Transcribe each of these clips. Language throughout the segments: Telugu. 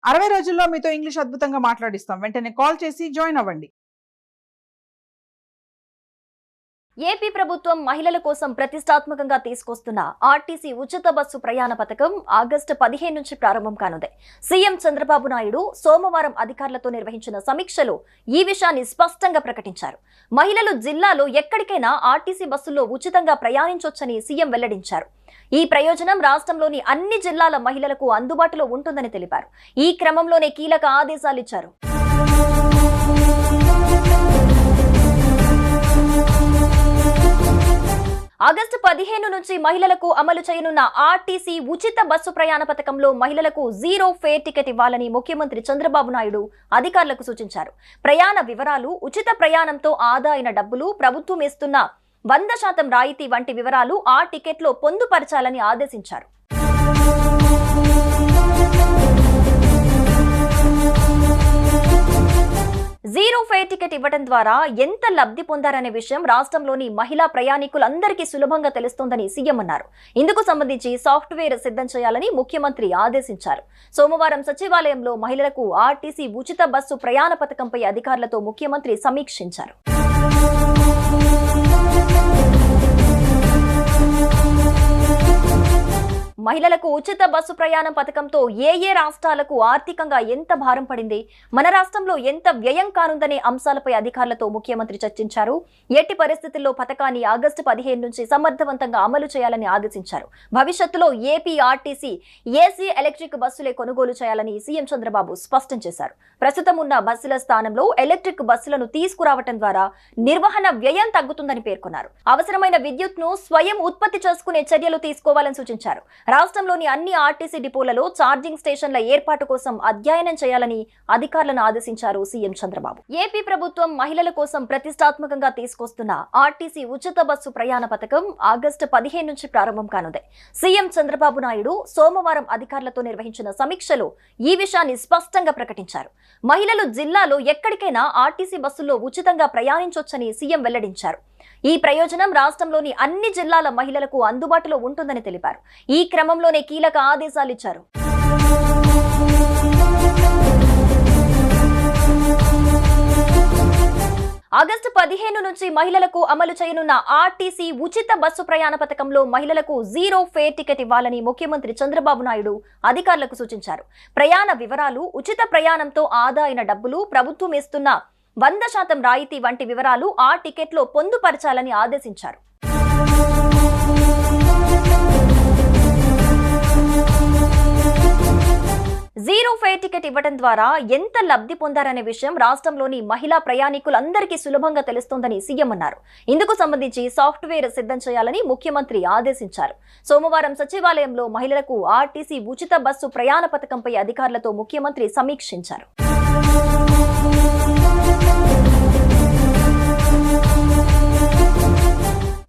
60 రోజుల్లో మీతో ఇంగ్లీష్ అద్భుతంగా మాట్లాడిస్తాం. వెంటనే కాల్ చేసి జాయిన్ అవ్వండి. ఏపీ ప్రభుత్వం మహిళల కోసం ప్రతిష్టాత్మకంగా తీసుకొస్తున్న ఆర్టీసీ ఉచిత బస్సు ప్రయాణ పథకం ఆగస్టు 15 నుంచి ప్రారంభం కానుంది. సీఎం చంద్రబాబు నాయుడు సోమవారం అధికారులతో నిర్వహించిన సమీక్షలో ఈ విషయాన్ని స్పష్టంగా ప్రకటించారు. మహిళలు జిల్లాలో ఎక్కడికైనా ఆర్టీసీ బస్సుల్లో ఉచితంగా ప్రయాణించొచ్చని సీఎం వెల్లడించారు. ఈ ప్రయోజనం రాష్ట్రంలోని అన్ని జిల్లాల మహిళలకు అందుబాటులో ఉంటుందని తెలిపారు. ఈ క్రమంలోనే కీలక ఆదేశాలు ఇచ్చారు. ఆగస్టు 15 నుంచి మహిళలకు అమలు చేయనున్న ఆర్టీసీ ఉచిత బస్సు ప్రయాణ పథకంలో మహిళలకు జీరో ఫేర్ టికెట్ ఇవ్వాలని ముఖ్యమంత్రి చంద్రబాబు నాయుడు అధికారులకు సూచించారు. ప్రయాణ వివరాలు, ఉచిత ప్రయాణంతో ఆదా అయిన డబ్బులు, ప్రభుత్వం ఇస్తున్న 100% రాయితీ వంటి వివరాలు ఆ టికెట్లో పొందుపరచాలని ఆదేశించారు. జీరో ఫేర్ టికెట్ ఇవ్వడం ద్వారా ఎంత లబ్ధి పొందారనే విషయం రాష్ట్రంలోని మహిళా ప్రయాణికులందరికీ సులభంగా తెలుస్తోందని సీఎం అన్నారు. ఇందుకు సంబంధించి సాఫ్ట్వేర్ సిద్ధం చేయాలని ముఖ్యమంత్రి ఆదేశించారు. సోమవారం సచివాలయంలో మహిళలకు ఆర్టీసీ ఉచిత బస్సు ప్రయాణ పథకంపై అధికారులతో ముఖ్యమంత్రి సమీక్షించారు. మహిళలకు ఉచిత బస్సు ప్రయాణం పథకంతో ఏ రాష్ట్రాలకు ఆర్థికంగా ఎంత భారం పడింది, మన రాష్ట్రంలో ఎంత వ్యయం కానుందనే అంశాలపై అధికారులతో ముఖ్యమంత్రి చర్చించారు. ఎట్టి పరిస్థితుల్లో పథకాన్ని ఆగస్టు 15 నుంచి సమర్థవంతంగా అమలు చేయాలని ఆదేశించారు. భవిష్యత్తులో ఏపీ ఆర్టీసీ ఏసీ ఎలక్ట్రిక్ బస్సులే కొనుగోలు చేయాలని సీఎం చంద్రబాబు స్పష్టం చేశారు. ప్రస్తుతం ఉన్న బస్సుల స్థానంలో ఎలక్ట్రిక్ బస్సులను తీసుకురావడం ద్వారా నిర్వహణ వ్యయం తగ్గుతుందని పేర్కొన్నారు. అవసరమైన విద్యుత్ను స్వయం ఉత్పత్తి చేసుకునే చర్యలు తీసుకోవాలని సూచించారు. రాష్ట్రంలోని అన్ని ఆర్టీసీ డిపోలలో ఛార్జింగ్ స్టేషన్ల ఏర్పాటు కోసం అధ్యయనం చేయాలని అధికారులను ఆదేశించారు సీఎం చంద్రబాబు. ఏపీ ప్రభుత్వం మహిళల కోసం ప్రతిష్టాత్మకంగా తీసుకొస్తున్న ఆర్టీసీ ఉచిత బస్సు ప్రయాణ పథకం ఆగస్టు 15 నుంచి ప్రారంభం కానుంది. సీఎం చంద్రబాబు నాయుడు సోమవారం అధికారులతో నిర్వహించిన సమీక్షలో ఈ విషయాన్ని స్పష్టంగా ప్రకటించారు. మహిళలు జిల్లాలో ఎక్కడికైనా ఆర్టీసీ బస్సుల్లో ఉచితంగా ప్రయాణించొచ్చని సీఎం వెల్లడించారు. ఈ ప్రయోజనం రాష్ట్రంలోని అన్ని జిల్లాల మహిళలకు అందుబాటులో ఉంటుందని తెలిపారు. ఈ క్రమంలోనే కీలక ఆదేశాలు ఇచ్చారు. ఆగస్టు 15 నుంచి మహిళలకు అమలు చేయనున్న ఆర్టీసీ ఉచిత బస్సు ప్రయాణ పథకంలో మహిళలకు జీరో ఫేర్ టికెట్ ఇవ్వాలని ముఖ్యమంత్రి చంద్రబాబు నాయుడు అధికారులకు సూచించారు. ప్రయాణ వివరాలు, ఉచిత ప్రయాణంతో ఆదా అయిన డబ్బులు, ప్రభుత్వం ఇస్తున్న 100% రాయితీ వంటి వివరాలు ఆ టికెట్లో పొందుపరచాలని ఆదేశించారు. జీరో ఫేర్ టికెట్ ఇవ్వడం ద్వారా ఎంత లబ్ధి పొందారనే విషయం రాష్ట్రంలోని మహిళా ప్రయాణికులందరికీ సులభంగా తెలుస్తోందని సీఎం అన్నారు. ఇందుకు సంబంధించి సాఫ్ట్వేర్ సిద్ధం చేయాలని ముఖ్యమంత్రి ఆదేశించారు. సోమవారం సచివాలయంలో మహిళలకు ఆర్టీసీ ఉచిత బస్సు ప్రయాణ పథకంపై అధికారులతో ముఖ్యమంత్రి సమీక్షించారు.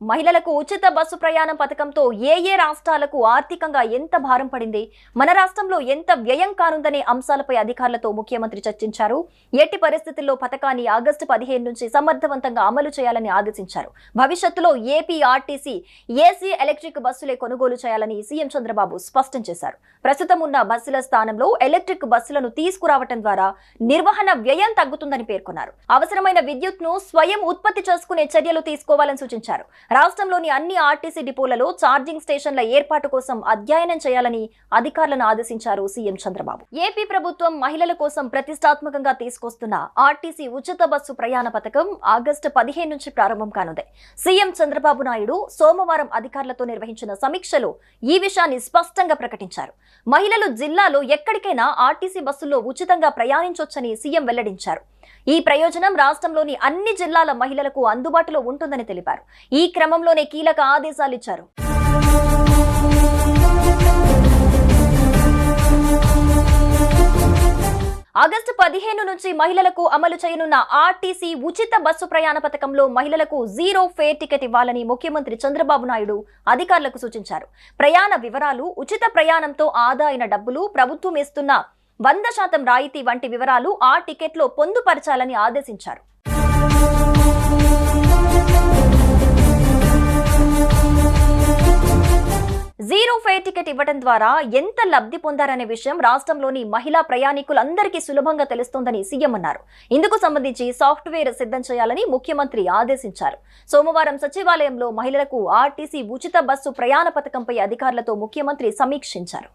మహిళలకు ఉచిత బస్సు ప్రయాణం పథకంతో ఏ రాష్ట్రాలకు ఆర్థికంగా ఎంత భారం పడింది, మన రాష్ట్రంలో ఎంత వ్యయం కానుందనే అంశాలపై అధికారులతో ముఖ్యమంత్రి చర్చించారు. ఎట్టి పరిస్థితుల్లో పథకాన్ని ఆగస్టు 15 నుంచి సమర్థవంతంగా అమలు చేయాలని ఆదేశించారు. భవిష్యత్తులో ఏపీ ఆర్టీసీ ఏసీ ఎలక్ట్రిక్ బస్సులే కొనుగోలు చేయాలని సీఎం చంద్రబాబు స్పష్టం చేశారు. ప్రస్తుతం ఉన్న బస్సుల స్థానంలో ఎలక్ట్రిక్ బస్సులను తీసుకురావడం ద్వారా నిర్వహణ వ్యయం తగ్గుతుందని పేర్కొన్నారు. అవసరమైన విద్యుత్ను స్వయం ఉత్పత్తి చేసుకునే చర్యలు తీసుకోవాలని సూచించారు. రాష్ట్రంలోని అన్ని ఆర్టీసీ డిపోలలో ఛార్జింగ్ స్టేషన్ల ఏర్పాటు కోసం అధ్యయనం చేయాలని అధికారులను ఆదేశించారు సీఎం చంద్రబాబు. ఏపీ ప్రభుత్వం మహిళల కోసం ప్రతిష్టాత్మకంగా తీసుకొస్తున్న ఆర్టీసీ ఉచిత బస్సు ప్రయాణ పథకం ఆగస్టు 15 నుంచి ప్రారంభం కానుంది. సీఎం చంద్రబాబు నాయుడు సోమవారం అధికారులతో నిర్వహించిన సమీక్షలో ఈ విషయాన్ని స్పష్టంగా ప్రకటించారు. మహిళలు జిల్లాలో ఎక్కడికైనా ఆర్టీసీ బస్సుల్లో ఉచితంగా ప్రయాణించొచ్చని సీఎం వెల్లడించారు. ఈ ప్రయోజనం రాష్ట్రంలోని అన్ని జిల్లాల మహిళలకు అందుబాటులో ఉంటుందని తెలిపారు. ఈ క్రమంలోనే కీలక ఆదేశాలు ఇచ్చారు. ఆగస్టు 15 నుంచి మహిళలకు అమలు చేయనున్న ఆర్టీసీ ఉచిత బస్సు ప్రయాణ పథకంలో మహిళలకు జీరో ఫేర్ టికెట్ ఇవ్వాలని ముఖ్యమంత్రి చంద్రబాబు నాయుడు అధికారులకు సూచించారు. ప్రయాణ వివరాలు, ఉచిత ప్రయాణంతో ఆదా అయిన డబ్బులు, ప్రభుత్వం ఇస్తున్న 100% రాయితీ వంటి వివరాలు ఆ టికెట్లో పొందుపరచాలని ఆదేశించారు. జీరో ఫేర్ టికెట్ ఇవ్వడం ద్వారా ఎంత లబ్ధి పొందారనే విషయం రాష్ట్రంలోని మహిళా ప్రయాణికులందరికీ సులభంగా తెలుస్తోందని సీఎం అన్నారు. ఇందుకు సంబంధించి సాఫ్ట్వేర్ సిద్ధం చేయాలని ముఖ్యమంత్రి ఆదేశించారు. సోమవారం సచివాలయంలో మహిళలకు ఆర్టీసీ ఉచిత బస్సు ప్రయాణ పథకంపై అధికారులతో ముఖ్యమంత్రి సమీక్షించారు.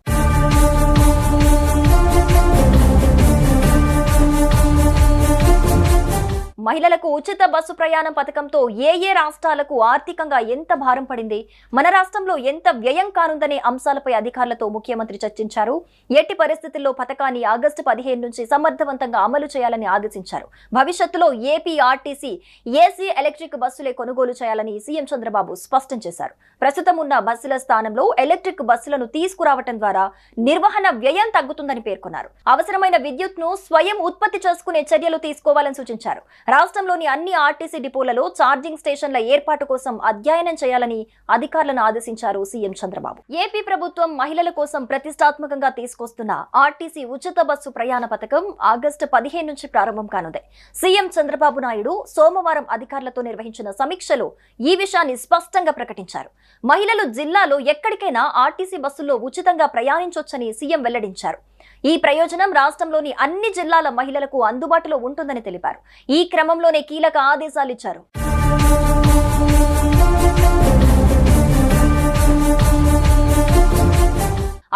మహిళలకు ఉచిత బస్సు ప్రయాణం పథకంతో ఏ రాష్ట్రాలకు ఆర్థికంగా ఎంత భారం పడింది, మన రాష్ట్రంలో ఎంత వ్యయం కానుందనే అంశాలపై అధికారులతో ముఖ్యమంత్రి చర్చించారు. ఎట్టి పరిస్థితుల్లో పథకాన్ని ఆగస్టు 15 నుంచి సమర్థవంతంగా అమలు చేయాలని ఆదేశించారు. భవిష్యత్తులో ఏపీ ఆర్టీసీ ఏసీ ఎలక్ట్రిక్ బస్సులే కొనుగోలు చేయాలని సీఎం చంద్రబాబు స్పష్టం చేశారు. ప్రస్తుతం ఉన్న బస్సుల స్థానంలో ఎలక్ట్రిక్ బస్సులను తీసుకురావడం ద్వారా నిర్వహణ వ్యయం తగ్గుతుందని పేర్కొన్నారు. అవసరమైన విద్యుత్ను స్వయం ఉత్పత్తి చేసుకునే చర్యలు తీసుకోవాలని సూచించారు. రాష్ట్రంలోని అన్ని ఆర్టీసీ డిపోలలో ఛార్జింగ్ స్టేషన్ల ఏర్పాటు కోసం అధ్యయనం చేయాలని అధికారులను ఆదేశించారు సీఎం చంద్రబాబు. ఏపీ ప్రభుత్వం మహిళల కోసం ప్రతిష్టాత్మకంగా తీసుకొస్తున్న ఆర్టీసీ ఉచిత బస్సు ప్రయాణ పథకం ఆగస్టు 15 నుంచి ప్రారంభం కానుంది. సీఎం చంద్రబాబు నాయుడు సోమవారం అధికారులతో నిర్వహించిన సమీక్షలో ఈ విషయాన్ని స్పష్టంగా ప్రకటించారు. మహిళలు జిల్లాలో ఎక్కడికైనా ఆర్టీసీ బస్సుల్లో ఉచితంగా ప్రయాణించొచ్చని సీఎం వెల్లడించారు. ఈ ప్రయోజనం రాష్ట్రంలోని అన్ని జిల్లాల మహిళలకు అందుబాటులో ఉంటుందని తెలిపారు. ఈ క్రమంలోనే కీలక ఆదేశాలు ఇచ్చారు.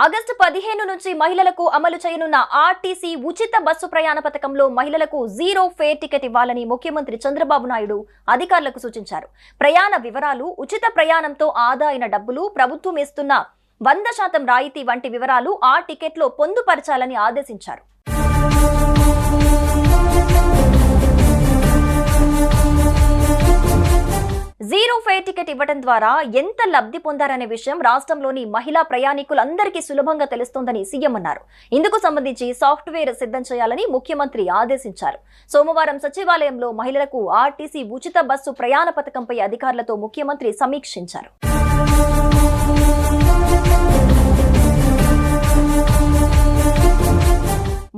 ఆగస్టు 15 నుంచి మహిళలకు అమలు చేయనున్న ఆర్టీసీ ఉచిత బస్సు ప్రయాణ పథకంలో మహిళలకు జీరో ఫేర్ టికెట్ ఇవ్వాలని ముఖ్యమంత్రి చంద్రబాబు నాయుడు అధికారులకు సూచించారు. ప్రయాణ వివరాలు, ఉచిత ప్రయాణంతో ఆదా అయిన డబ్బులు, ప్రభుత్వం ఇస్తున్న 100% రాయితీ వంటి వివరాలు ఆ టికెట్లో పొందుపరచాలని ఆదేశించారు. జీరో ఫేర్ టికెట్ ఇవ్వడం ద్వారా ఎంత లబ్ధి పొందారనే విషయం రాష్ట్రంలోని మహిళా ప్రయాణికులందరికీ సులభంగా తెలుస్తోందని సీఎం అన్నారు. ఇందుకు సంబంధించి సాఫ్ట్వేర్ సిద్ధం చేయాలని ముఖ్యమంత్రి ఆదేశించారు. సోమవారం సచివాలయంలో మహిళలకు ఆర్టీసీ ఉచిత బస్సు ప్రయాణ పథకంపై అధికారులతో ముఖ్యమంత్రి సమీక్షించారు.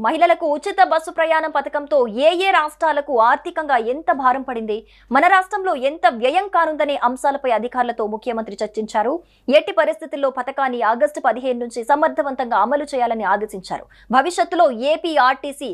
మహిళలకు ఉచిత బస్సు ప్రయాణం పథకంతో ఏ రాష్ట్రాలకు ఆర్థికంగా ఎంత భారం పడింది, మన రాష్ట్రంలో ఎంత వ్యయం కానుందనే అంశాలపై అధికారులతో ముఖ్యమంత్రి చర్చించారు. ఎట్టి పరిస్థితుల్లో పథకాన్ని ఆగస్టు 15 నుంచి సమర్థవంతంగా అమలు చేయాలని ఆదేశించారు. భవిష్యత్తులో ఏపీ ఆర్టీసీ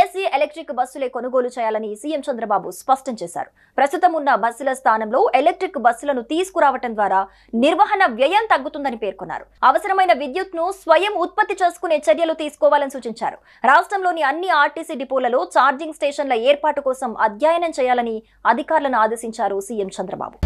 ఏసీ ఎలక్ట్రిక్ బస్సులే కొనుగోలు చేయాలని సీఎం చంద్రబాబు స్పష్టం చేశారు. ప్రస్తుతం ఉన్న బస్సుల స్థానంలో ఎలక్ట్రిక్ బస్సులను తీసుకురావడం ద్వారా నిర్వహణ వ్యయం తగ్గుతుందని పేర్కొన్నారు. అవసరమైన విద్యుత్ను స్వయం ఉత్పత్తి చేసుకునే చర్యలు తీసుకోవాలని సూచించారు. రాష్ట్రంలోని అన్ని ఆర్టీసీ డిపోలలో ఛార్జింగ్ స్టేషన్ల ఏర్పాటు కోసం అధ్యయనం చేయాలని అధికారులను ఆదేశించారు సీఎం చంద్రబాబు.